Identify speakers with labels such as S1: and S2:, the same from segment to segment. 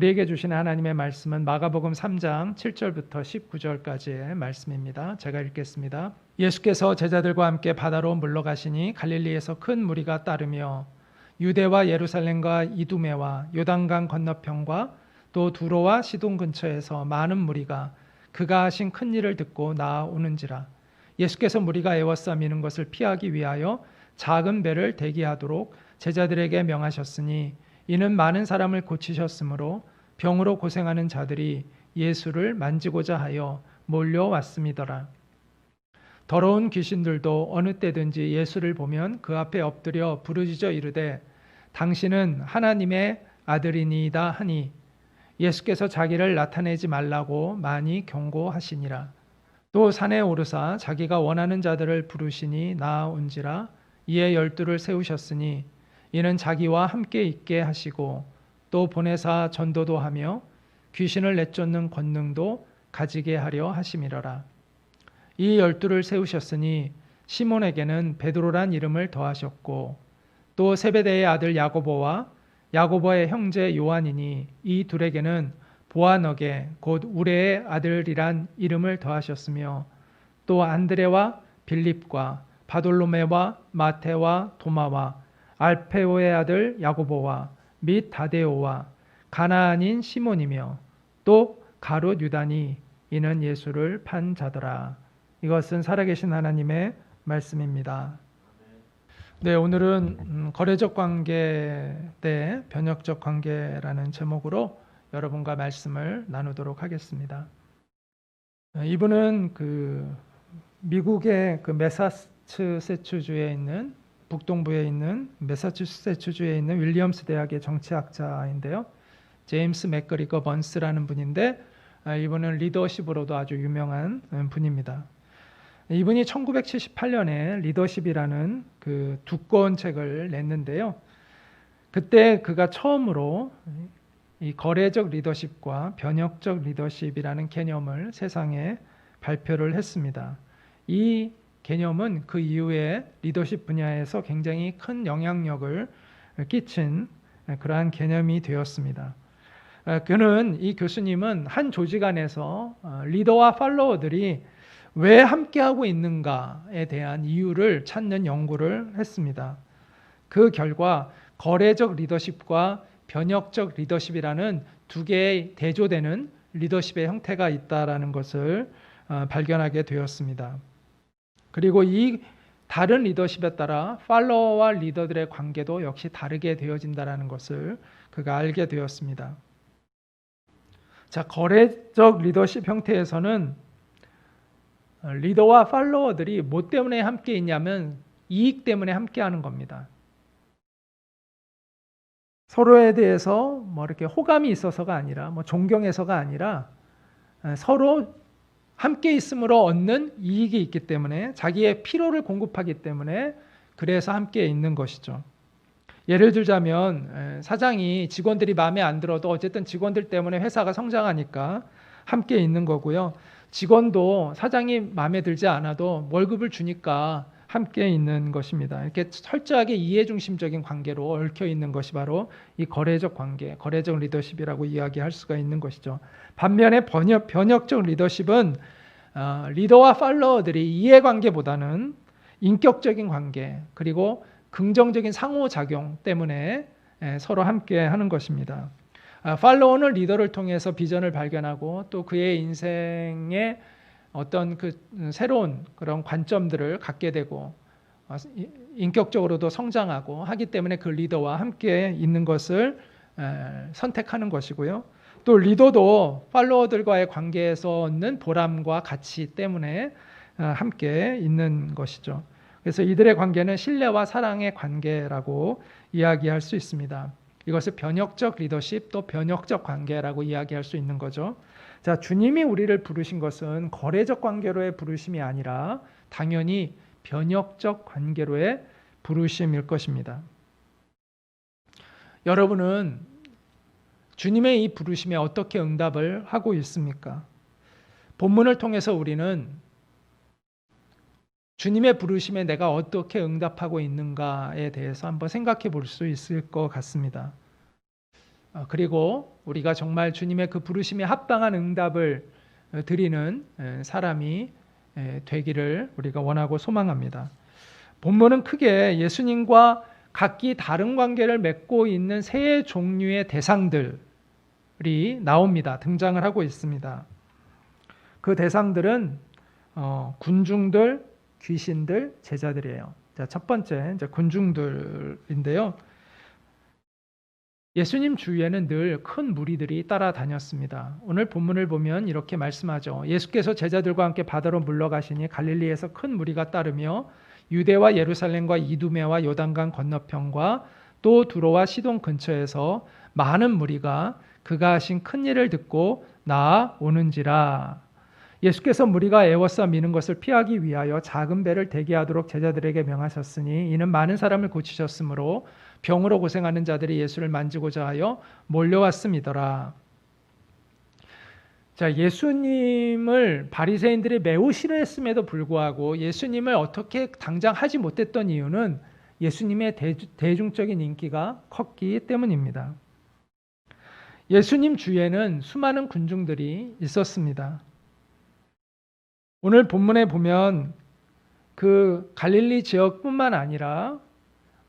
S1: 우리에게 주시는 하나님의 말씀은 마가복음 3장 7절부터 19절까지의 말씀입니다. 제가 읽겠습니다. 예수께서 제자들과 함께 바다로 물러가시니 갈릴리에서 큰 무리가 따르며 유대와 예루살렘과 이두메와 요단강 건너편과 또 두로와 시돈 근처에서 많은 무리가 그가 하신 큰 일을 듣고 나아오는지라. 예수께서 무리가 애워싸 미는 것을 피하기 위하여 작은 배를 대기하도록 제자들에게 명하셨으니 이는 많은 사람을 고치셨으므로 병으로 고생하는 자들이 예수를 만지고자 하여 몰려왔음이더라. 더러운 귀신들도 어느 때든지 예수를 보면 그 앞에 엎드려 부르짖어 이르되 당신은 하나님의 아들이니이다 하니 예수께서 자기를 나타내지 말라고 많이 경고하시니라. 또 산에 오르사 자기가 원하는 자들을 부르시니 나아온지라. 이에 12를 세우셨으니 이는 자기와 함께 있게 하시고 또 보내사 전도도 하며 귀신을 내쫓는 권능도 가지게 하려 하심이러라. 이 12를 세우셨으니 시몬에게는 베드로란 이름을 더하셨고 또 세베대의 아들 야고보와 야고보의 형제 요한이니 이 둘에게는 보아너게 곧 우레의 아들이란 이름을 더하셨으며 또 안드레와 빌립과 바돌로메와 마테와 도마와 알페오의 아들 야고보와 및 다데오와 가나안인 시몬이며 또 가롯 유다니 이는 예수를 판 자더라. 이것은 살아계신 하나님의 말씀입니다. 네, 오늘은 거래적 관계 대 변혁적 관계라는 제목으로 여러분과 말씀을 나누도록 하겠습니다. 이분은 미국의 매사추세츠주에 있는 북동부에 있는 매사추세츠주에 있는 윌리엄스 대학의 정치학자인데요. 제임스 맥거리거 번스라는 분인데 이분은 리더십으로도 아주 유명한 분입니다. 이분이 1978년에 리더십이라는 두꺼운 책을 냈는데요. 그때 그가 처음으로 이 거래적 리더십과 변혁적 리더십이라는 개념을 세상에 발표를 했습니다. 이 개념은 그 이후에 리더십 분야에서 굉장히 큰 영향력을 끼친 그러한 개념이 되었습니다. 이 교수님은 한 조직 안에서 리더와 팔로워들이 왜 함께하고 있는가에 대한 이유를 찾는 연구를 했습니다. 그 결과 거래적 리더십과 변혁적 리더십이라는 두 개의 대조되는 리더십의 형태가 있다라는 것을 발견하게 되었습니다. 그리고 이 다른 리더십에 따라 팔로워와 리더들의 관계도 역시 다르게 되어진다라는 것을 그가 알게 되었습니다. 자, 거래적 리더십 형태에서는 리더와 팔로워들이 뭐 때문에 함께 있냐면 이익 때문에 함께 하는 겁니다. 서로에 대해서 이렇게 호감이 있어서가 아니라 존경해서가 아니라 서로 함께 있음으로 얻는 이익이 있기 때문에 자기의 필요를 공급하기 때문에 그래서 함께 있는 것이죠. 예를 들자면 사장이 직원들이 마음에 안 들어도 어쨌든 직원들 때문에 회사가 성장하니까 함께 있는 거고요. 직원도 사장이 마음에 들지 않아도 월급을 주니까 함께 있는 것입니다. 이렇게 철저하게 이해중심적인 관계로 얽혀 있는 것이 바로 이 거래적 관계, 거래적 리더십이라고 이야기할 수가 있는 것이죠. 반면에 변혁적 리더십은 리더와 팔로워들이 이해관계보다는 인격적인 관계 그리고 긍정적인 상호작용 때문에 서로 함께 하는 것입니다. 팔로워는 리더를 통해서 비전을 발견하고 또 그의 인생에 어떤 새로운 그런 관점들을 갖게 되고 인격적으로도 성장하고 하기 때문에 그 리더와 함께 있는 것을 선택하는 것이고요. 또 리더도 팔로워들과의 관계에서 얻는 보람과 가치 때문에 함께 있는 것이죠. 그래서 이들의 관계는 신뢰와 사랑의 관계라고 이야기할 수 있습니다. 이것을 변혁적 리더십 또 변혁적 관계라고 이야기할 수 있는 거죠. 자, 주님이 우리를 부르신 것은 거래적 관계로의 부르심이 아니라 당연히 변혁적 관계로의 부르심일 것입니다. 여러분은 주님의 이 부르심에 어떻게 응답을 하고 있습니까? 본문을 통해서 우리는 주님의 부르심에 내가 어떻게 응답하고 있는가에 대해서 한번 생각해 볼 수 있을 것 같습니다. 그리고 우리가 정말 주님의 그 부르심에 합당한 응답을 드리는 사람이 되기를 우리가 원하고 소망합니다. 본문은 크게 예수님과 각기 다른 관계를 맺고 있는 세 종류의 대상들이 나옵니다. 등장을 하고 있습니다. 그 대상들은 군중들, 귀신들, 제자들이에요. 자, 첫 번째 이제 군중들인데요. 예수님 주위에는 늘 큰 무리들이 따라다녔습니다. 오늘 본문을 보면 이렇게 말씀하죠. 예수께서 제자들과 함께 바다로 물러가시니 갈릴리에서 큰 무리가 따르며 유대와 예루살렘과 이두메와 요단강 건너편과 또 두로와 시돈 근처에서 많은 무리가 그가 하신 큰 일을 듣고 나아오는지라. 예수께서 무리가 애워싸 미는 것을 피하기 위하여 작은 배를 대기하도록 제자들에게 명하셨으니 이는 많은 사람을 고치셨으므로 병으로 고생하는 자들이 예수를 만지고자 하여 몰려왔음이더라. 자, 예수님을 바리새인들이 매우 싫어했음에도 불구하고 예수님을 어떻게 당장 하지 못했던 이유는 예수님의 대중적인 인기가 컸기 때문입니다. 예수님 주위에는 수많은 군중들이 있었습니다. 오늘 본문에 보면 그 갈릴리 지역뿐만 아니라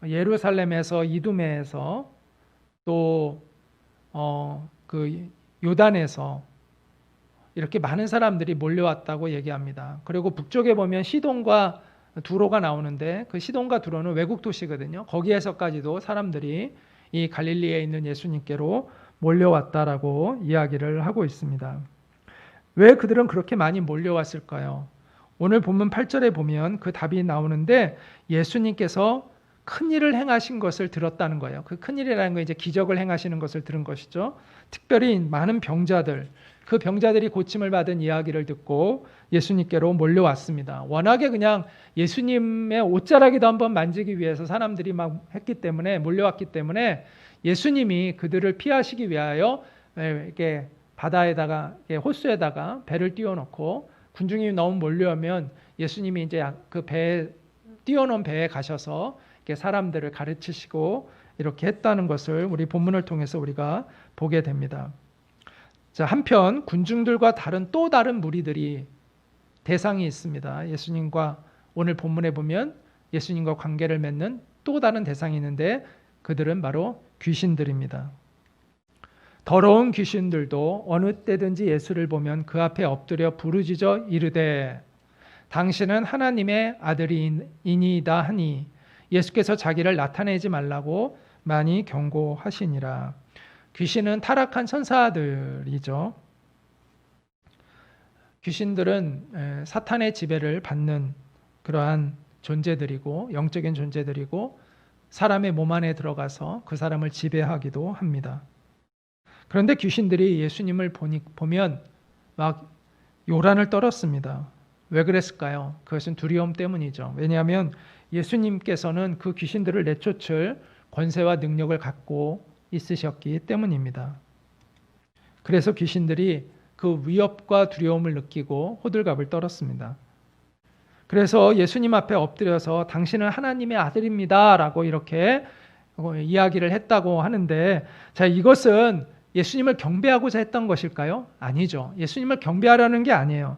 S1: 예루살렘에서, 이두메에서, 또 그 요단에서 이렇게 많은 사람들이 몰려왔다고 얘기합니다. 그리고 북쪽에 보면 시돈과 두로가 나오는데 그 시돈과 두로는 외국 도시거든요. 거기에서까지도 사람들이 이 갈릴리에 있는 예수님께로 몰려왔다라고 이야기를 하고 있습니다. 왜 그들은 그렇게 많이 몰려왔을까요? 오늘 본문 8절에 보면 그 답이 나오는데 예수님께서 큰 일을 행하신 것을 들었다는 거예요. 그 큰 일이라는 건 이제 기적을 행하시는 것을 들은 것이죠. 특별히 많은 병자들, 그 병자들이 고침을 받은 이야기를 듣고 예수님께로 몰려왔습니다. 워낙에 그냥 예수님의 옷자락이도 한번 만지기 위해서 사람들이 막 했기 때문에 몰려왔기 때문에 예수님이 그들을 피하시기 위하여 이렇게 바다에다가 호수에다가 배를 띄워놓고 군중이 너무 몰려오면 예수님이 이제 그 배 띄워놓은 배에 가셔서 이렇게 사람들을 가르치시고 이렇게 했다는 것을 우리 본문을 통해서 우리가 보게 됩니다. 자, 한편 군중들과 또 다른 무리들이 대상이 있습니다. 예수님과 오늘 본문에 보면 예수님과 관계를 맺는 또 다른 대상이 있는데 그들은 바로 귀신들입니다. 더러운 귀신들도 어느 때든지 예수를 보면 그 앞에 엎드려 부르짖어 이르되 당신은 하나님의 아들이니이다 하니 예수께서 자기를 나타내지 말라고 많이 경고하시니라. 귀신은 타락한 천사들이죠. 귀신들은 사탄의 지배를 받는 그러한 존재들이고 영적인 존재들이고 사람의 몸 안에 들어가서 그 사람을 지배하기도 합니다. 그런데 귀신들이 예수님을 보면 막 요란을 떨었습니다. 왜 그랬을까요? 그것은 두려움 때문이죠. 왜냐하면 예수님께서는 그 귀신들을 내쫓을 권세와 능력을 갖고 있으셨기 때문입니다. 그래서 귀신들이 그 위협과 두려움을 느끼고 호들갑을 떨었습니다. 그래서 예수님 앞에 엎드려서 당신은 하나님의 아들입니다 라고 이렇게 이야기를 했다고 하는데, 자, 이것은 예수님을 경배하고자 했던 것일까요? 아니죠. 예수님을 경배하려는 게 아니에요.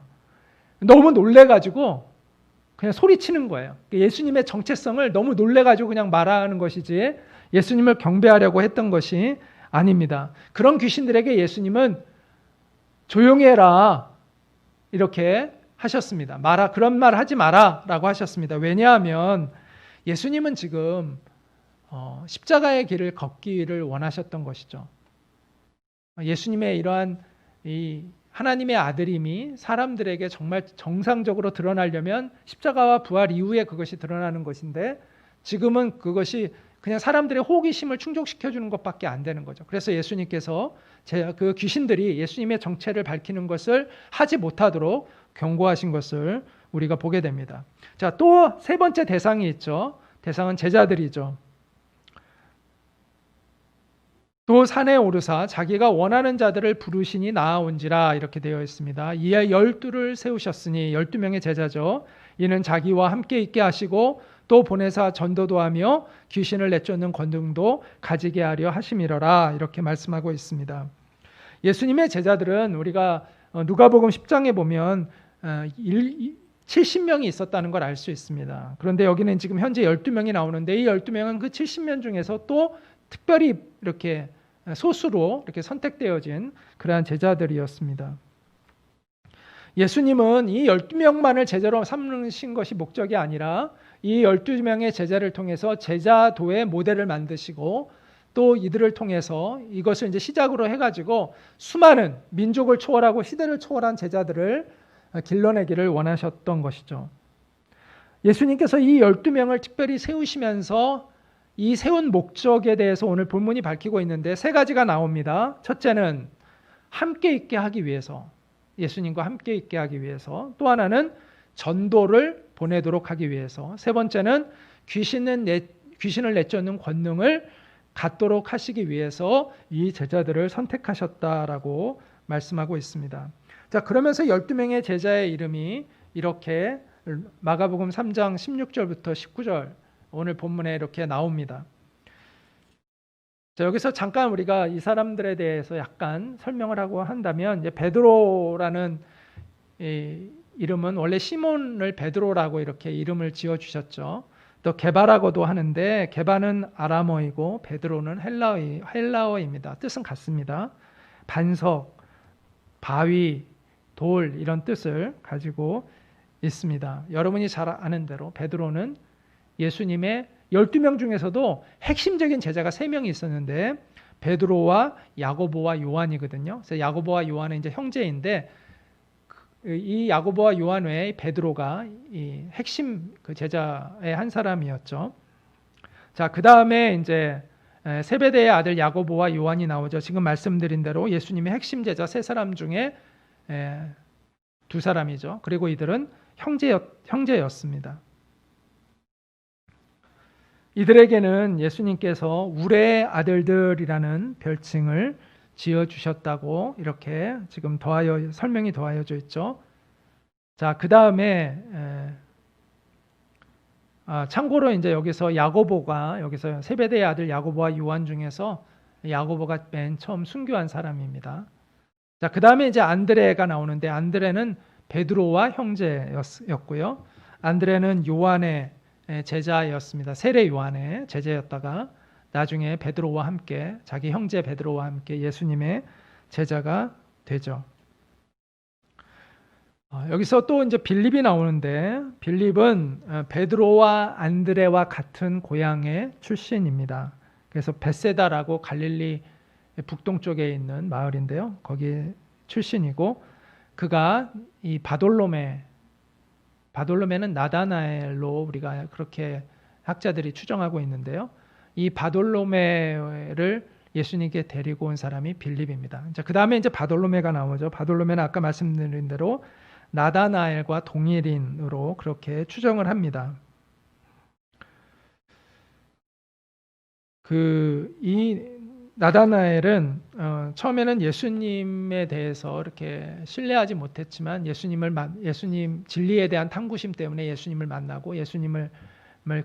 S1: 너무 놀래가지고 그냥 소리치는 거예요. 예수님의 정체성을 너무 놀래가지고 그냥 말하는 것이지 예수님을 경배하려고 했던 것이 아닙니다. 그런 귀신들에게 예수님은 조용히 해라 이렇게 하셨습니다. 그런 말 하지 마라 라고 하셨습니다. 왜냐하면 예수님은 지금 십자가의 길을 걷기를 원하셨던 것이죠. 예수님의 이러한 이 하나님의 아들임이 사람들에게 정말 정상적으로 드러나려면 십자가와 부활 이후에 그것이 드러나는 것인데 지금은 그것이 그냥 사람들의 호기심을 충족시켜주는 것밖에 안 되는 거죠. 그래서 예수님께서 그 귀신들이 예수님의 정체를 밝히는 것을 하지 못하도록 경고하신 것을 우리가 보게 됩니다. 자, 또 세 번째 대상이 있죠. 대상은 제자들이죠. 또 산에 오르사 자기가 원하는 자들을 부르시니 나아온지라 이렇게 되어 있습니다. 이에 12를 세우셨으니 12명의 제자죠. 이는 자기와 함께 있게 하시고 또 보내사 전도도 하며 귀신을 내쫓는 권능도 가지게 하려 하심이러라 이렇게 말씀하고 있습니다. 예수님의 제자들은 우리가 누가복음 10장에 보면 70명이 있었다는 걸 알 수 있습니다. 그런데 여기는 지금 현재 12명이 나오는데 이 12명은 그 70명 중에서 또 특별히 이렇게 소수로 이렇게 선택되어진 그러한 제자들이었습니다. 예수님은 이 12명만을 제자로 삼으신 것이 목적이 아니라 이 12명의 제자를 통해서 제자도의 모델을 만드시고 또 이들을 통해서 이것을 이제 시작으로 해가지고 수많은 민족을 초월하고 시대를 초월한 제자들을 길러내기를 원하셨던 것이죠. 예수님께서 이 12명을 특별히 세우시면서 이 세운 목적에 대해서 오늘 본문이 밝히고 있는데 세 가지가 나옵니다. 첫째는 함께 있게 하기 위해서, 예수님과 함께 있게 하기 위해서, 또 하나는 전도를 보내도록 하기 위해서, 세 번째는 귀신을 내쫓는 권능을 갖도록 하시기 위해서 이 제자들을 선택하셨다라고 말씀하고 있습니다. 자, 그러면서 12명의 제자의 이름이 이렇게 마가복음 3장 16절부터 19절 오늘 본문에 이렇게 나옵니다. 자, 여기서 잠깐 우리가 이 사람들에 대해서 약간 설명을 하고 한다면, 이제 베드로라는 이 이름은 원래 시몬을 베드로라고 이렇게 이름을 지어 주셨죠. 또 게바라고도 하는데 게바는 아람어이고 베드로는 헬라어입니다. 뜻은 같습니다. 반석, 바위, 돌 이런 뜻을 가지고 있습니다. 여러분이 잘 아는 대로 베드로는 예수님의 12명 중에서도 핵심적인 제자가 3명이 있었는데 베드로와 야고보와 요한이거든요. 그래서 야고보와 요한은 이제 형제인데 이 야고보와 요한 외에 베드로가 이 핵심 그 제자의 한 사람이었죠. 자, 그 다음에 이제 세베대의 아들 야고보와 요한이 나오죠. 지금 말씀드린 대로 예수님의 핵심 제자 3사람 중에 2사람이죠. 그리고 이들은 형제였습니다. 이들에게는 예수님께서 우레의 아들들이라는 별칭을 지어주셨다고 이렇게 지금 설명이 더하여져 있죠. 자, 그 다음에 참고로 이제 여기서 여기서 세베대의 아들 야고보와 요한 중에서 야고보가 맨 처음 순교한 사람입니다. 자, 그 다음에 이제 안드레가 나오는데 안드레는 베드로와 형제였고요. 안드레는 요한의 제자였습니다. 세례 요한의 제자였다가 나중에 베드로와 함께 자기 형제 베드로와 함께 예수님의 제자가 되죠. 여기서 또 이제 빌립이 나오는데 빌립은 베드로와 안드레와 같은 고향의 출신입니다. 그래서 베세다라고 갈릴리 북동쪽에 있는 마을인데요. 거기 출신이고 그가 이 바돌로메는 나다나엘로 우리가 그렇게 학자들이 추정하고 있는데요. 이 바돌로메를 예수님께 데리고 온 사람이 빌립입니다. 그 다음에 이제 바돌로메가 나오죠. 바돌로메는 아까 말씀드린 대로 나다나엘과 동일인으로 그렇게 추정을 합니다. 이 나다나엘은 처음에는 예수님에 대해서 이렇게 신뢰하지 못했지만 예수님 진리에 대한 탐구심 때문에 예수님을 만나고 예수님을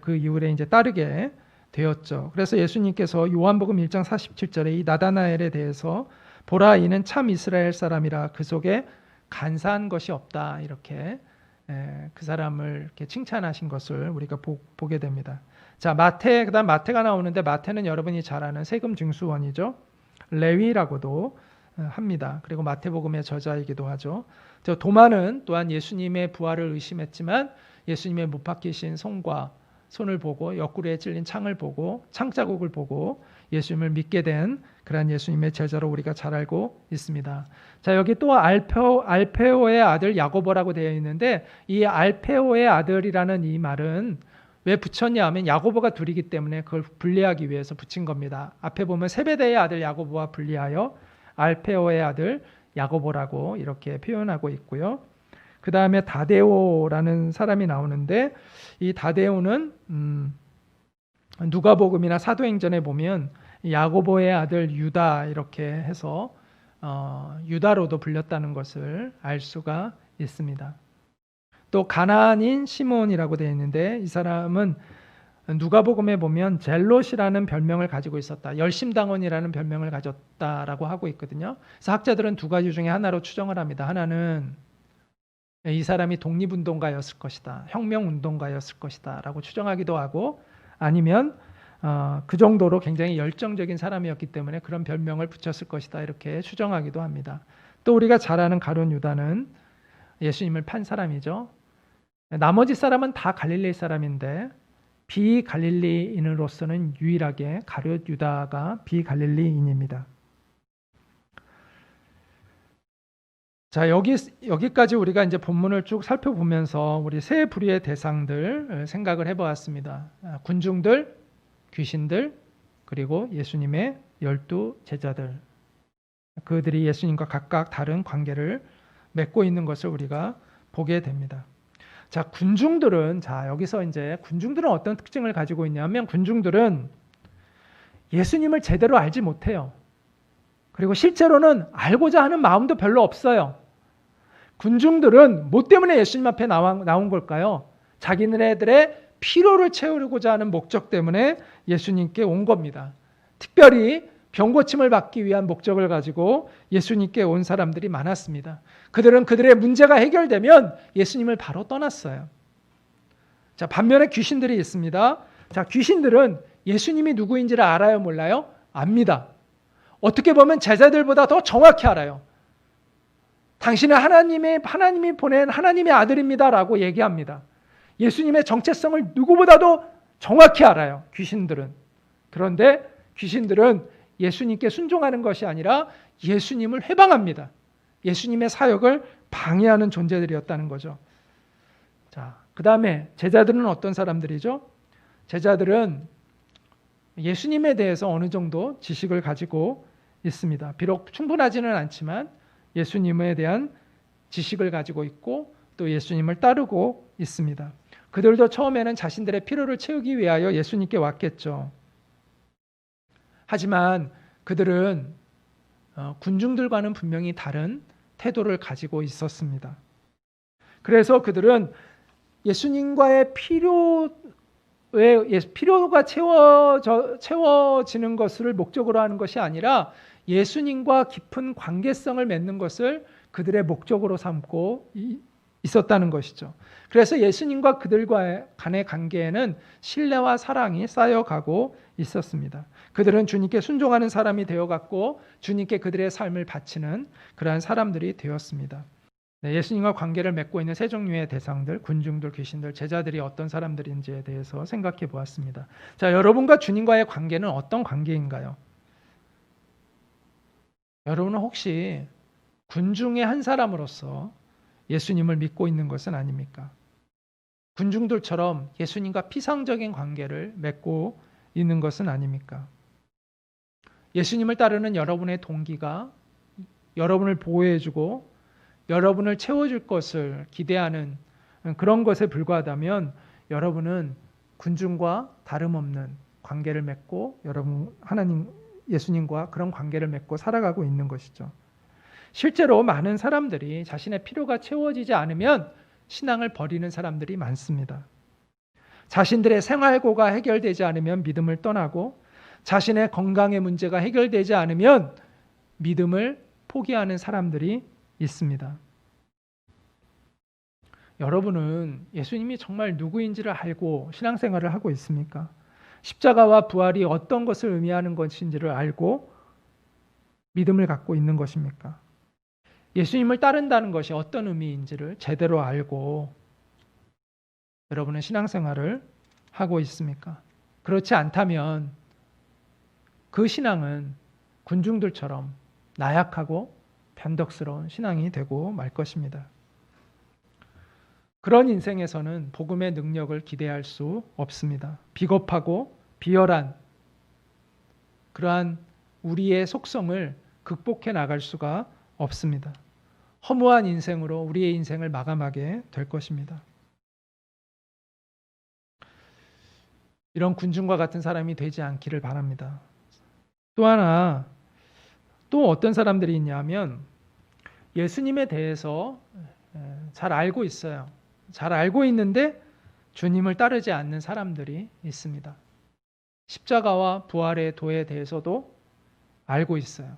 S1: 그 이후에 이제 따르게 되었죠. 그래서 예수님께서 요한복음 1장 47절에 이 나다나엘에 대해서 보라 이는 참 이스라엘 사람이라 그 속에 간사한 것이 없다 이렇게 그 사람을 이렇게 칭찬하신 것을 우리가 보게 됩니다. 자, 그다음 마태가 나오는데 마태는 여러분이 잘 아는 세금 징수원이죠. 레위라고도 합니다. 그리고 마태복음의 저자이기도 하죠. 도마는 또한 예수님의 부활을 의심했지만 예수님의 못 박히신 손을 보고 옆구리에 찔린 창을 보고 창자국을 보고 예수님을 믿게 된 그런 예수님의 제자로 우리가 잘 알고 있습니다. 자, 여기 또 알페오의 아들 야고보라고 되어 있는데 이 알페오의 아들이라는 이 말은 왜 붙였냐 하면 야고보가 둘이기 때문에 그걸 분리하기 위해서 붙인 겁니다. 앞에 보면 세베대의 아들 야고보와 분리하여 알페오의 아들 야고보라고 이렇게 표현하고 있고요. 그 다음에 다데오라는 사람이 나오는데 이 다데오는 누가복음이나 사도행전에 보면 야고보의 아들 유다 이렇게 해서 유다로도 불렸다는 것을 알 수가 있습니다. 또 가나안인 시몬이라고 되어 있는데 이 사람은 누가복음에 보면 젤롯이라는 별명을 가지고 있었다. 열심당원이라는 별명을 가졌다라고 하고 있거든요. 그래서 학자들은 두 가지 중에 하나로 추정을 합니다. 하나는 이 사람이 독립운동가였을 것이다. 혁명운동가였을 것이다. 라고 추정하기도 하고 아니면 그 정도로 굉장히 열정적인 사람이었기 때문에 그런 별명을 붙였을 것이다. 이렇게 추정하기도 합니다. 또 우리가 잘 아는 가룟 유다는 예수님을 판 사람이죠. 나머지 사람은 다 갈릴리 사람인데 비갈릴리인으로서는 유일하게 가룟 유다가 비갈릴리인입니다. 자, 여기까지 우리가 이제 본문을 쭉 살펴보면서 우리 세 부류의 대상들 생각을 해보았습니다. 군중들, 귀신들, 그리고 예수님의 12 제자들. 그들이 예수님과 각각 다른 관계를 맺고 있는 것을 우리가 보게 됩니다. 자, 군중들은 여기서 이제 군중들은 어떤 특징을 가지고 있냐면 군중들은 예수님을 제대로 알지 못해요. 그리고 실제로는 알고자 하는 마음도 별로 없어요. 군중들은 뭐 때문에 예수님 앞에 나온 걸까요? 자기네들의 피로를 채우고자 하는 목적 때문에 예수님께 온 겁니다. 특별히 병고침을 받기 위한 목적을 가지고 예수님께 온 사람들이 많았습니다. 그들은 그들의 문제가 해결되면 예수님을 바로 떠났어요. 자, 반면에 귀신들이 있습니다. 자, 귀신들은 예수님이 누구인지를 알아요, 몰라요? 압니다. 어떻게 보면 제자들보다 더 정확히 알아요. 당신은 하나님이 보낸 하나님의 아들입니다라고 얘기합니다. 예수님의 정체성을 누구보다도 정확히 알아요, 귀신들은. 그런데 귀신들은 예수님께 순종하는 것이 아니라 예수님을 회방합니다. 예수님의 사역을 방해하는 존재들이었다는 거죠. 자, 그 다음에 제자들은 어떤 사람들이죠? 제자들은 예수님에 대해서 어느 정도 지식을 가지고 있습니다. 비록 충분하지는 않지만 예수님에 대한 지식을 가지고 있고 또 예수님을 따르고 있습니다. 그들도 처음에는 자신들의 필요를 채우기 위하여 예수님께 왔겠죠. 하지만 그들은 군중들과는 분명히 다른 태도를 가지고 있었습니다. 그래서 그들은 예수님과의 필요가 채워지는 것을 목적으로 하는 것이 아니라 예수님과 깊은 관계성을 맺는 것을 그들의 목적으로 삼고 있었다는 것이죠. 그래서 예수님과 그들과 간의 관계에는 신뢰와 사랑이 쌓여가고 있었습니다. 그들은 주님께 순종하는 사람이 되어갔고 주님께 그들의 삶을 바치는 그러한 사람들이 되었습니다. 네, 예수님과 관계를 맺고 있는 세 종류의 대상들, 군중들, 귀신들, 제자들이 어떤 사람들인지에 대해서 생각해 보았습니다. 자, 여러분과 주님과의 관계는 어떤 관계인가요? 여러분은 혹시 군중의 한 사람으로서 예수님을 믿고 있는 것은 아닙니까? 군중들처럼 예수님과 피상적인 관계를 맺고 있는 것은 아닙니까? 예수님을 따르는 여러분의 동기가 여러분을 보호해주고 여러분을 채워줄 것을 기대하는 그런 것에 불과하다면 여러분은 군중과 다름없는 관계를 맺고 여러분 예수님과 그런 관계를 맺고 살아가고 있는 것이죠. 실제로 많은 사람들이 자신의 필요가 채워지지 않으면 신앙을 버리는 사람들이 많습니다. 자신들의 생활고가 해결되지 않으면 믿음을 떠나고 자신의 건강의 문제가 해결되지 않으면 믿음을 포기하는 사람들이 있습니다. 여러분은 예수님이 정말 누구인지를 알고 신앙생활을 하고 있습니까? 십자가와 부활이 어떤 것을 의미하는 것인지를 알고 믿음을 갖고 있는 것입니까? 예수님을 따른다는 것이 어떤 의미인지를 제대로 알고 여러분은 신앙생활을 하고 있습니까? 그렇지 않다면 그 신앙은 군중들처럼 나약하고 변덕스러운 신앙이 되고 말 것입니다. 그런 인생에서는 복음의 능력을 기대할 수 없습니다. 비겁하고 비열한 그러한 우리의 속성을 극복해 나갈 수가 없습니다. 허무한 인생으로 우리의 인생을 마감하게 될 것입니다. 이런 군중과 같은 사람이 되지 않기를 바랍니다. 또 하나, 또 어떤 사람들이 있냐면 예수님에 대해서 잘 알고 있어요. 잘 알고 있는데 주님을 따르지 않는 사람들이 있습니다. 십자가와 부활의 도에 대해서도 알고 있어요.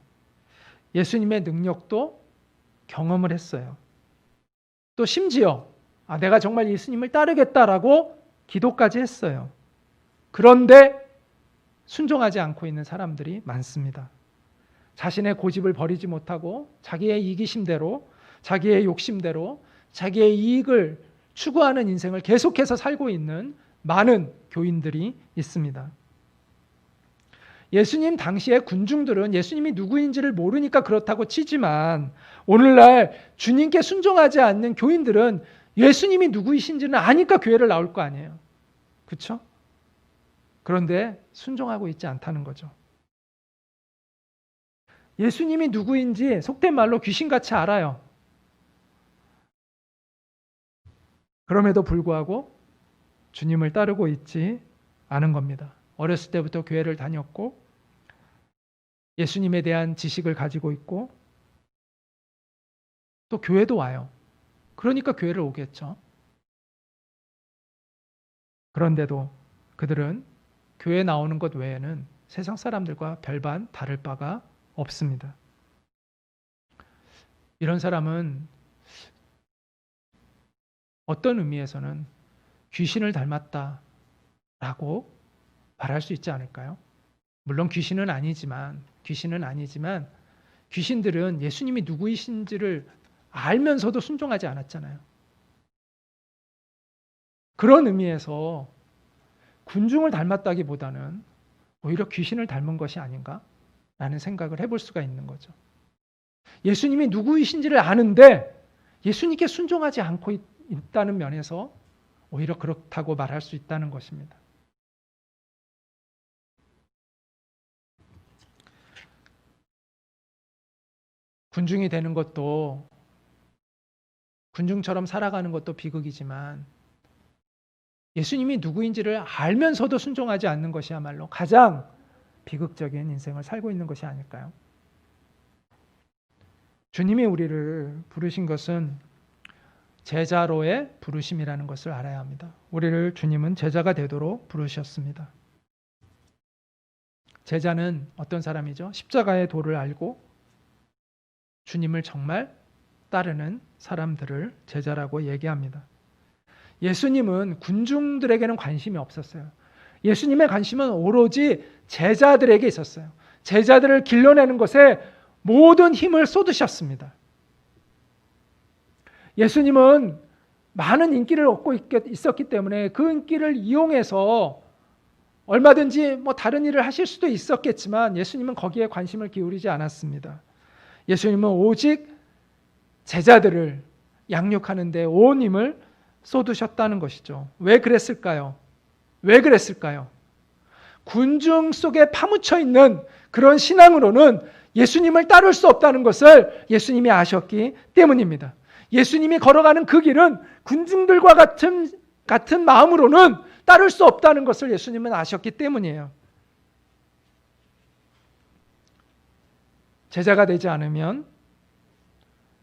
S1: 예수님의 능력도 경험을 했어요. 또 심지어 내가 정말 예수님을 따르겠다라고 기도까지 했어요. 그런데 순종하지 않고 있는 사람들이 많습니다. 자신의 고집을 버리지 못하고 자기의 이기심대로, 자기의 욕심대로, 자기의 이익을 추구하는 인생을 계속해서 살고 있는 많은 교인들이 있습니다. 예수님 당시의 군중들은 예수님이 누구인지를 모르니까 그렇다고 치지만 오늘날 주님께 순종하지 않는 교인들은 예수님이 누구이신지는 아니까 교회를 나올 거 아니에요. 그렇죠? 그런데 순종하고 있지 않다는 거죠. 예수님이 누구인지 속된 말로 귀신같이 알아요. 그럼에도 불구하고 주님을 따르고 있지 않은 겁니다. 어렸을 때부터 교회를 다녔고 예수님에 대한 지식을 가지고 있고 또 교회도 와요. 그러니까 교회를 오겠죠. 그런데도 그들은 교회 나오는 것 외에는 세상 사람들과 별반 다를 바가 없습니다. 이런 사람은 어떤 의미에서는 귀신을 닮았다라고 말할 수 있지 않을까요? 물론 귀신은 아니지만 귀신들은 예수님이 누구이신지를 알면서도 순종하지 않았잖아요. 그런 의미에서 군중을 닮았다기보다는 오히려 귀신을 닮은 것이 아닌가라는 생각을 해볼 수가 있는 거죠. 예수님이 누구이신지를 아는데 예수님께 순종하지 않고 있다는 면에서 오히려 그렇다고 말할 수 있다는 것입니다. 군중이 되는 것도, 군중처럼 살아가는 것도 비극이지만 예수님이 누구인지를 알면서도 순종하지 않는 것이야말로 가장 비극적인 인생을 살고 있는 것이 아닐까요? 주님이 우리를 부르신 것은 제자로의 부르심이라는 것을 알아야 합니다. 우리를 주님은 제자가 되도록 부르셨습니다. 제자는 어떤 사람이죠? 십자가의 도를 알고 주님을 정말 따르는 사람들을 제자라고 얘기합니다. 예수님은 군중들에게는 관심이 없었어요. 예수님의 관심은 오로지 제자들에게 있었어요. 제자들을 길러내는 것에 모든 힘을 쏟으셨습니다. 예수님은 많은 인기를 얻고 있었기 때문에 그 인기를 이용해서 얼마든지 다른 일을 하실 수도 있었겠지만 예수님은 거기에 관심을 기울이지 않았습니다. 예수님은 오직 제자들을 양육하는 데 온 힘을 쏟으셨다는 것이죠. 왜 그랬을까요? 군중 속에 파묻혀 있는 그런 신앙으로는 예수님을 따를 수 없다는 것을 예수님이 아셨기 때문입니다. 예수님이 걸어가는 그 길은 군중들과 같은 마음으로는 따를 수 없다는 것을 예수님은 아셨기 때문이에요. 제자가 되지 않으면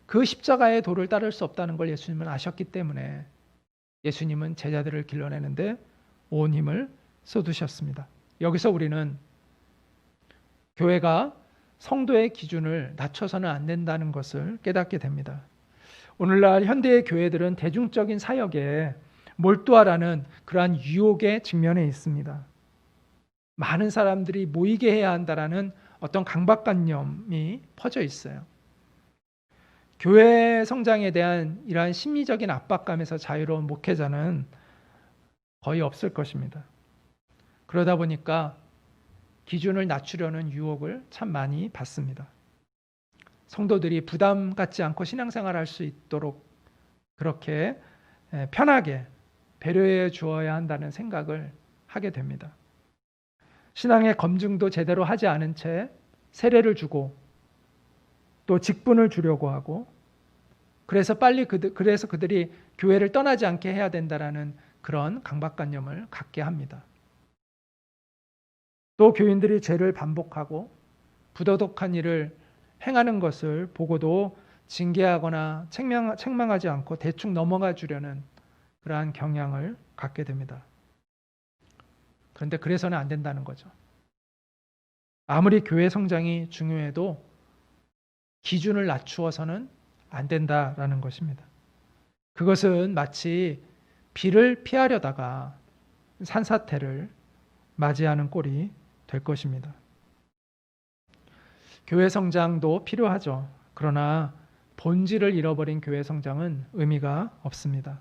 S1: 그 십자가의 도를 따를 수 없다는 걸 예수님은 아셨기 때문에 예수님은 제자들을 길러내는데 온 힘을 쏟으셨습니다. 여기서 우리는 교회가 성도의 기준을 낮춰서는 안 된다는 것을 깨닫게 됩니다. 오늘날 현대의 교회들은 대중적인 사역에 몰두하라는 그러한 유혹에 직면해 있습니다. 많은 사람들이 모이게 해야 한다라는 어떤 강박관념이 퍼져 있어요. 교회 성장에 대한 이러한 심리적인 압박감에서 자유로운 목회자는 거의 없을 것입니다. 그러다 보니까 기준을 낮추려는 유혹을 참 많이 받습니다. 성도들이 부담 갖지 않고 신앙생활을 할 수 있도록 그렇게 편하게 배려해 주어야 한다는 생각을 하게 됩니다. 신앙의 검증도 제대로 하지 않은 채 세례를 주고 또 직분을 주려고 하고 그래서 그들이 교회를 떠나지 않게 해야 된다라는 그런 강박관념을 갖게 합니다. 또 교인들이 죄를 반복하고 부도덕한 일을 행하는 것을 보고도 징계하거나 책망하지 않고 대충 넘어가 주려는 그러한 경향을 갖게 됩니다. 그런데 그래서는 안 된다는 거죠. 아무리 교회 성장이 중요해도 기준을 낮추어서는 안 된다라는 것입니다. 그것은 마치 비를 피하려다가 산사태를 맞이하는 꼴이 될 것입니다. 교회 성장도 필요하죠. 그러나 본질을 잃어버린 교회 성장은 의미가 없습니다.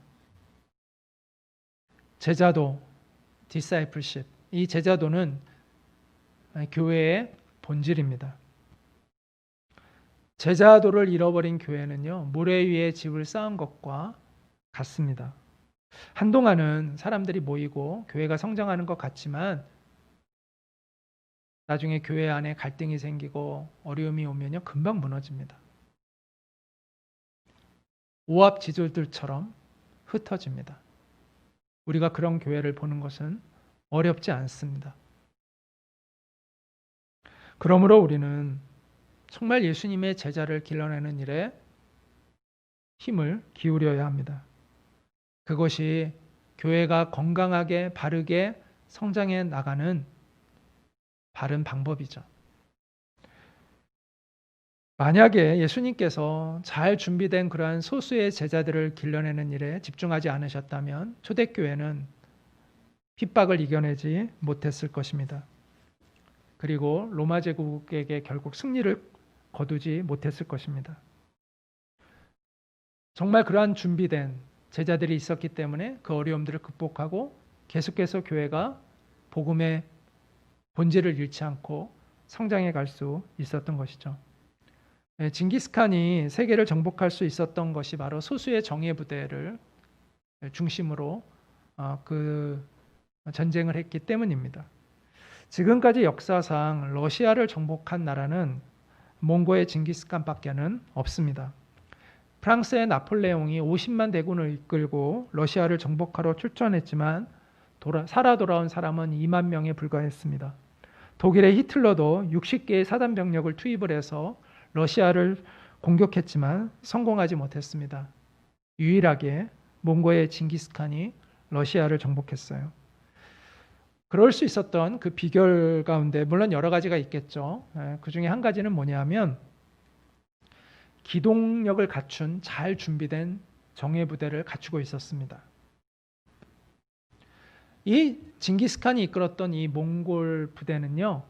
S1: 제자도, discipleship, 이 제자도는 교회의 본질입니다. 제자도를 잃어버린 교회는요, 모래 위에 집을 쌓은 것과 같습니다. 한동안은 사람들이 모이고 교회가 성장하는 것 같지만 나중에 교회 안에 갈등이 생기고 어려움이 오면요, 금방 무너집니다. 오합지졸들처럼 흩어집니다. 우리가 그런 교회를 보는 것은 어렵지 않습니다. 그러므로 우리는 정말 예수님의 제자를 길러내는 일에 힘을 기울여야 합니다. 그것이 교회가 건강하게 바르게 성장해 나가는 바른 방법이죠. 만약에 예수님께서 잘 준비된 그러한 소수의 제자들을 길러내는 일에 집중하지 않으셨다면 초대교회는 핍박을 이겨내지 못했을 것입니다. 그리고 로마 제국에게 결국 승리를 거두지 못했을 것입니다. 정말 그러한 준비된 제자들이 있었기 때문에 그 어려움들을 극복하고 계속해서 교회가 복음의 본질을 잃지 않고 성장해 갈 수 있었던 것이죠. 징기스칸이 세계를 정복할 수 있었던 것이 바로 소수의 정예 부대를 중심으로 그 전쟁을 했기 때문입니다. 지금까지 역사상 러시아를 정복한 나라는 몽고의 징기스칸밖에는 없습니다. 프랑스의 나폴레옹이 50만 대군을 이끌고 러시아를 정복하러 출전했지만 살아 돌아온 사람은 2만 명에 불과했습니다. 독일의 히틀러도 60개의 사단 병력을 투입을 해서 러시아를 공격했지만 성공하지 못했습니다. 유일하게 몽고의 징기스칸이 러시아를 정복했어요. 그럴 수 있었던 그 비결 가운데 물론 여러 가지가 있겠죠. 그 중에 한 가지는 뭐냐면 기동력을 갖춘 잘 준비된 정예부대를 갖추고 있었습니다. 이 징기스칸이 이끌었던 이 몽골 부대는요,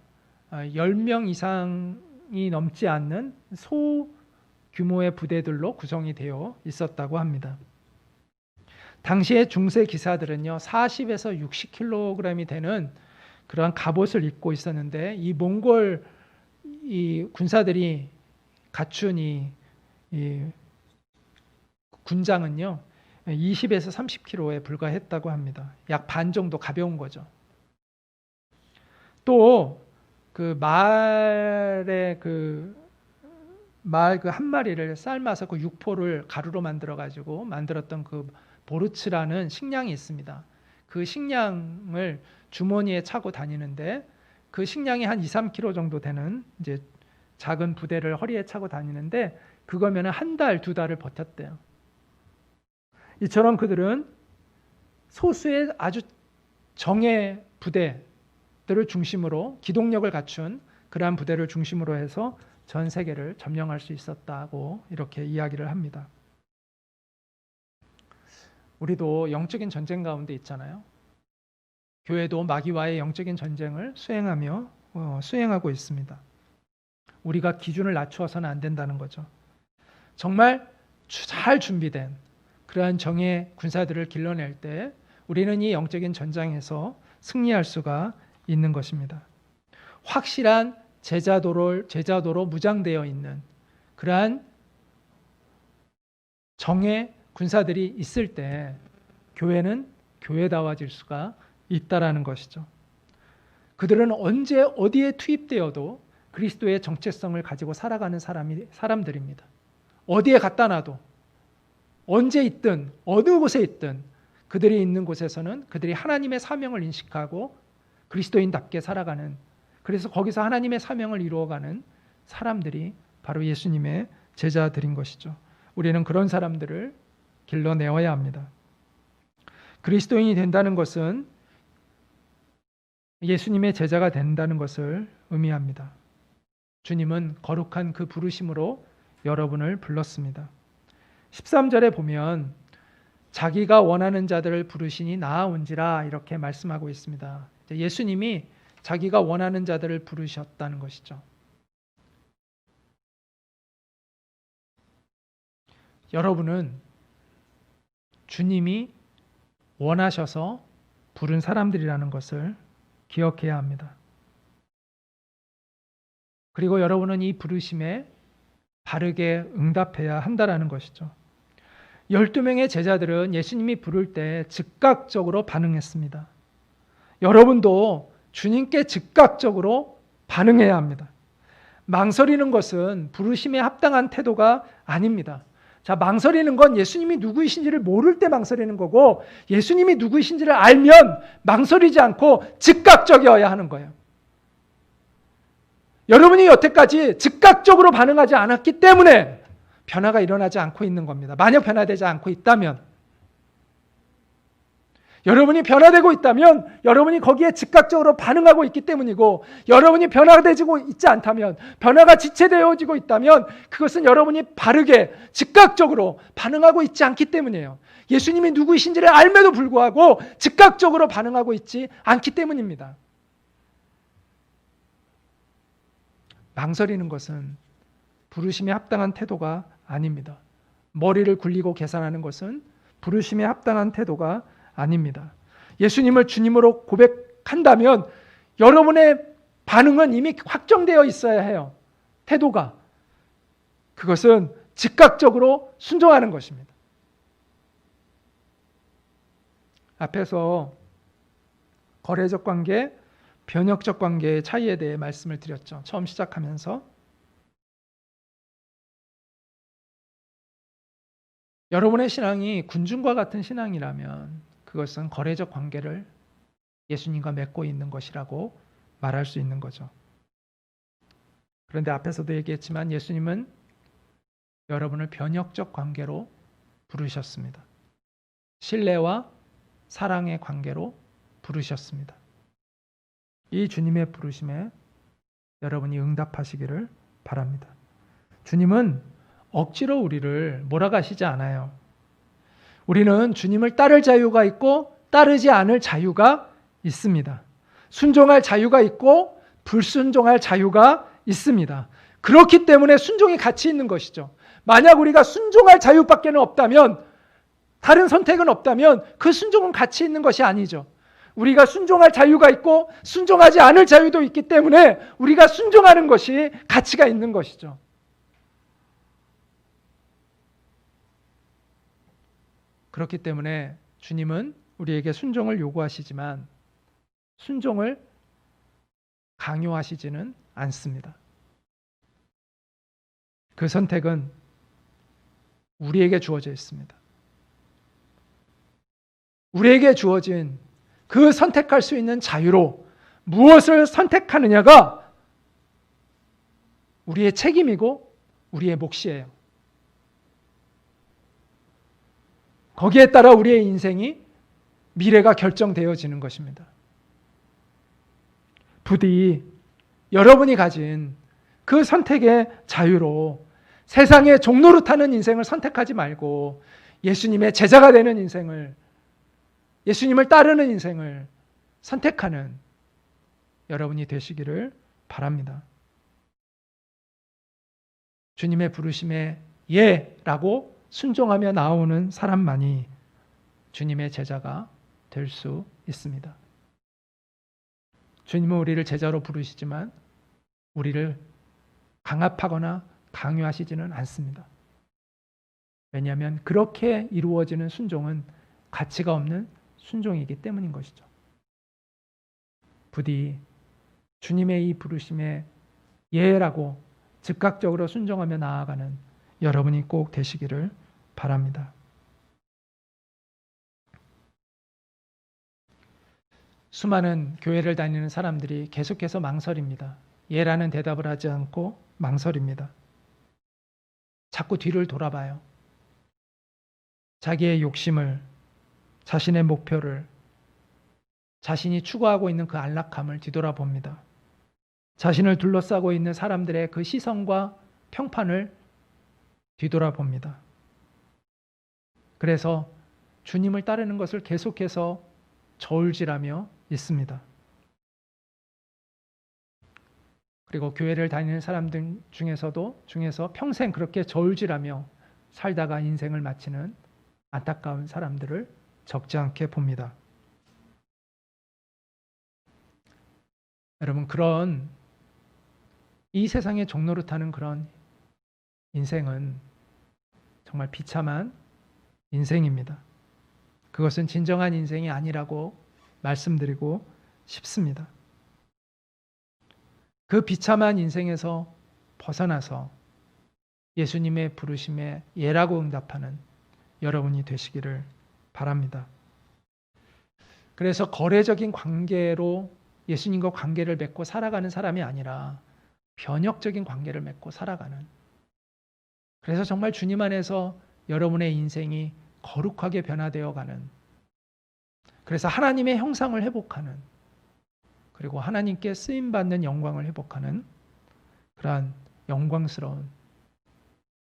S1: 10명 이상이 넘지 않는 소규모의 부대들로 구성이 되어 있었다고 합니다. 당시의 중세 기사들은요, 40에서 60kg이 되는 그러한 갑옷을 입고 있었는데 이 몽골 이 군사들이 갖춘 이 군장은요, 20에서 30kg에 불과했다고 합니다. 약 반 정도 가벼운 거죠. 또 그 말의 말 한 마리를 삶아서 그 육포를 가루로 만들어 가지고 만들었던 그 보르츠라는 식량이 있습니다. 그 식량을 주머니에 차고 다니는데 그 식량이 한 2-3kg 정도 되는 이제 작은 부대를 허리에 차고 다니는데 그거면 한 달, 2달을 버텼대요. 이처럼 그들은 소수의 아주 정예 부대들을 중심으로 기동력을 갖춘 그러한 부대를 중심으로 해서 전 세계를 점령할 수 있었다고 이렇게 이야기를 합니다. 우리도 영적인 전쟁 가운데 있잖아요. 교회도 마귀와의 영적인 전쟁을 수행하고 있습니다. 우리가 기준을 낮추어서는 안 된다는 거죠. 정말 잘 준비된 그러한 정예 군사들을 길러낼 때 우리는 이 영적인 전장에서 승리할 수가 있는 것입니다. 확실한 제자도로 무장되어 있는 그러한 정예 군사들이 있을 때 교회는 교회다워질 수가 있다라는 것이죠. 그들은 언제 어디에 투입되어도 그리스도의 정체성을 가지고 살아가는 사람들입니다. 어디에 갖다 놔도 언제 있든 어느 곳에 있든 그들이 있는 곳에서는 그들이 하나님의 사명을 인식하고 그리스도인답게 살아가는, 그래서 거기서 하나님의 사명을 이루어가는 사람들이 바로 예수님의 제자들인 것이죠. 우리는 그런 사람들을 길러내어야 합니다. 그리스도인이 된다는 것은 예수님의 제자가 된다는 것을 의미합니다. 주님은 거룩한 그 부르심으로 여러분을 불렀습니다. 13절에 보면 자기가 원하는 자들을 부르시니 나아온지라 이렇게 말씀하고 있습니다. 예수님이 자기가 원하는 자들을 부르셨다는 것이죠. 여러분은 주님이 원하셔서 부른 사람들이라는 것을 기억해야 합니다. 그리고 여러분은 이 부르심에 바르게 응답해야 한다라는 것이죠. 12명의 제자들은 예수님이 부를 때 즉각적으로 반응했습니다. 여러분도 주님께 즉각적으로 반응해야 합니다. 망설이는 것은 부르심에 합당한 태도가 아닙니다. 자, 망설이는 건 예수님이 누구이신지를 모를 때 망설이는 거고, 예수님이 누구이신지를 알면 망설이지 않고 즉각적이어야 하는 거예요. 여러분이 여태까지 즉각적으로 반응하지 않았기 때문에 변화가 일어나지 않고 있는 겁니다. 만약 변화되지 않고 있다면, 여러분이 변화되고 있다면 여러분이 거기에 즉각적으로 반응하고 있기 때문이고, 여러분이 변화되고 있지 않다면, 변화가 지체되어지고 있다면 그것은 여러분이 바르게 즉각적으로 반응하고 있지 않기 때문이에요. 예수님이 누구이신지를 알면도 불구하고 즉각적으로 반응하고 있지 않기 때문입니다. 망설이는 것은 부르심에 합당한 태도가 아닙니다. 머리를 굴리고 계산하는 것은 부르심에 합당한 태도가 아닙니다. 예수님을 주님으로 고백한다면 여러분의 반응은 이미 확정되어 있어야 해요. 태도가. 그것은 즉각적으로 순종하는 것입니다. 앞에서 거래적 관계, 변혁적 관계의 차이에 대해 말씀을 드렸죠. 처음 시작하면서. 여러분의 신앙이 군중과 같은 신앙이라면 그것은 거래적 관계를 예수님과 맺고 있는 것이라고 말할 수 있는 거죠. 그런데 앞에서도 얘기했지만 예수님은 여러분을 변혁적 관계로 부르셨습니다. 신뢰와 사랑의 관계로 부르셨습니다. 이 주님의 부르심에 여러분이 응답하시기를 바랍니다. 주님은 억지로 우리를 몰아가시지 않아요. 우리는 주님을 따를 자유가 있고 따르지 않을 자유가 있습니다. 순종할 자유가 있고 불순종할 자유가 있습니다. 그렇기 때문에 순종이 가치 있는 것이죠. 만약 우리가 순종할 자유밖에 없다면, 다른 선택은 없다면 그 순종은 가치 있는 것이 아니죠. 우리가 순종할 자유가 있고 순종하지 않을 자유도 있기 때문에 우리가 순종하는 것이 가치가 있는 것이죠. 그렇기 때문에 주님은 우리에게 순종을 요구하시지만 순종을 강요하시지는 않습니다. 그 선택은 우리에게 주어져 있습니다. 우리에게 주어진 그 선택할 수 있는 자유로 무엇을 선택하느냐가 우리의 책임이고 우리의 몫이에요. 거기에 따라 우리의 인생이, 미래가 결정되어지는 것입니다. 부디 여러분이 가진 그 선택의 자유로 세상의 종로를 타는 인생을 선택하지 말고 예수님의 제자가 되는 인생을, 예수님을 따르는 인생을 선택하는 여러분이 되시기를 바랍니다. 주님의 부르심에 예라고 순종하며 나오는 사람만이 주님의 제자가 될 수 있습니다. 주님은 우리를 제자로 부르시지만 우리를 강압하거나 강요하시지는 않습니다. 왜냐하면 그렇게 이루어지는 순종은 가치가 없는 순종이기 때문인 것이죠. 부디 주님의 이 부르심에 예라고 즉각적으로 순종하며 나아가는 여러분이 꼭 되시기를 바랍니다. 수많은 교회를 다니는 사람들이 계속해서 망설입니다. 예라는 대답을 하지 않고 망설입니다. 자꾸 뒤를 돌아봐요. 자기의 욕심을, 자신의 목표를, 자신이 추구하고 있는 그 안락함을 뒤돌아봅니다. 자신을 둘러싸고 있는 사람들의 그 시선과 평판을 뒤돌아봅니다. 그래서 주님을 따르는 것을 계속해서 저울질하며 있습니다. 그리고 교회를 다니는 사람들 중에서 평생 그렇게 저울질하며 살다가 인생을 마치는 안타까운 사람들을 적지 않게 봅니다. 여러분, 그런 이 세상의 종노릇하는 그런 인생은 정말 비참한 인생입니다. 그것은 진정한 인생이 아니라고 말씀드리고 싶습니다. 그 비참한 인생에서 벗어나서 예수님의 부르심에 예라고 응답하는 여러분이 되시기를 바랍니다. 그래서 거래적인 관계로 예수님과 관계를 맺고 살아가는 사람이 아니라 변혁적인 관계를 맺고 살아가는, 그래서 정말 주님 안에서 여러분의 인생이 거룩하게 변화되어 가는, 그래서 하나님의 형상을 회복하는, 그리고 하나님께 쓰임받는 영광을 회복하는 그러한 영광스러운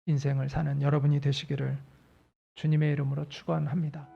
S1: 인생을 사는 여러분이 되시기를 주님의 이름으로 축원합니다.